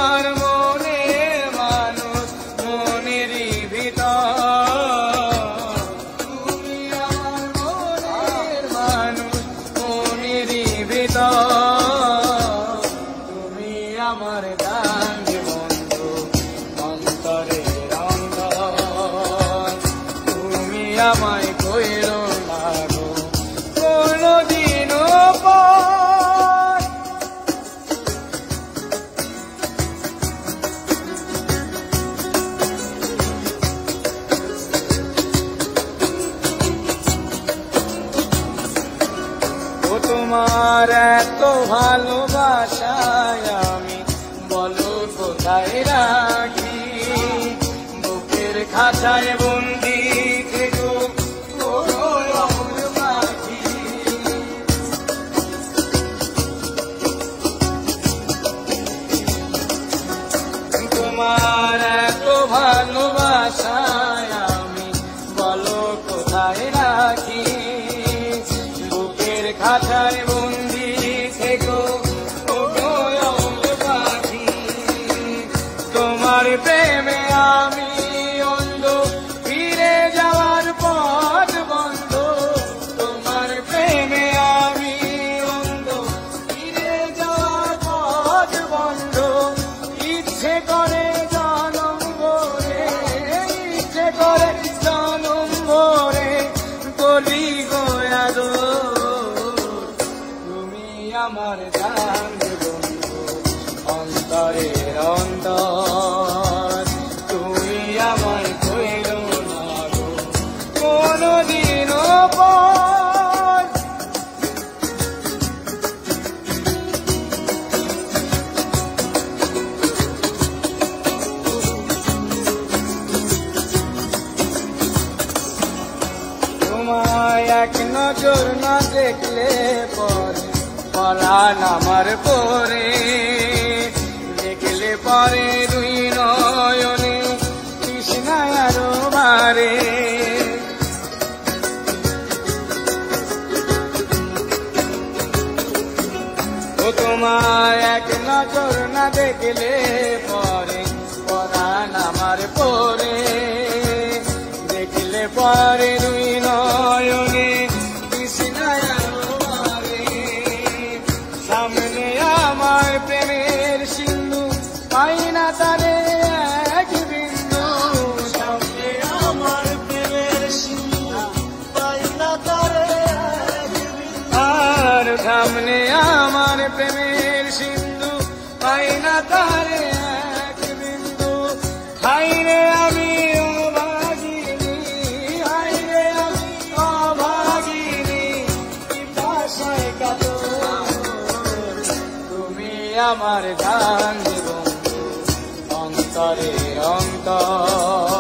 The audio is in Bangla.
আমার মনের মানুষ, মনেরই ভিতর। তুমি আমার মনের মানুষ, মনেরই ভিতর। তুমি আমার দাঙ্গে বন্ধু, অন্তরের অন্তর। তুমি আমায় কইরো না গো কোনদিনও পর। ও তোমার এত ভালোবাসায় আমি বলো কোথায় রাখি, বুকের খাঁচায় বন্দি থেকো ও অমর পাখি। তোমার এত ভালোবাসায় আমি বলো কোথায় রাখি, বুকের খাঁচায় বন্দি থেকো ও অমর পাখি। তোমার প্রেমে আমি অন্ধ, ফিরে যাওয়ার পথ বন্ধ। তোমার প্রেমে আমি অন্ধ, ফিরে যাওয়ার পথ বন্ধ। ইচ্ছে করে জনম ভরে, ইচ্ছে করে জনম ভরে বলি গো আদর। তুমি আমার জানবে বন্ধু, অন্তরের অন্তর। তুমি আমায় কইরো না গো কোনদিনও পর। তোমায় এক নজর না দেখলে পরে পরাণ আমার পরে, দেখলে পরে দুই নয়নে তৃষ্ণায় আরো বাড়ে। ও তোমায় এক নজর না দেখলে পরে পরাণ আমার পরে, দেখলে পরে দুই নয়নে তৃষ্ণায় আরো বাড়ে। সামনে আমার প্রেমের সিন্ধু, পাই না তারে এক বিন্দু। সামনে আমার প্রেমের সিন্ধু, পাই না তারে এক বিন্দু। আর সামনে আমার প্রেমের সিন্ধু, পাই না তারে এক বিন্দু। হাইরে আমি অভাগিনী, হাইরে আমি অভাগিনী, পিপাসায় কাতর। তুমি আমার জান বন্ধু, অন্তরের অন্তর।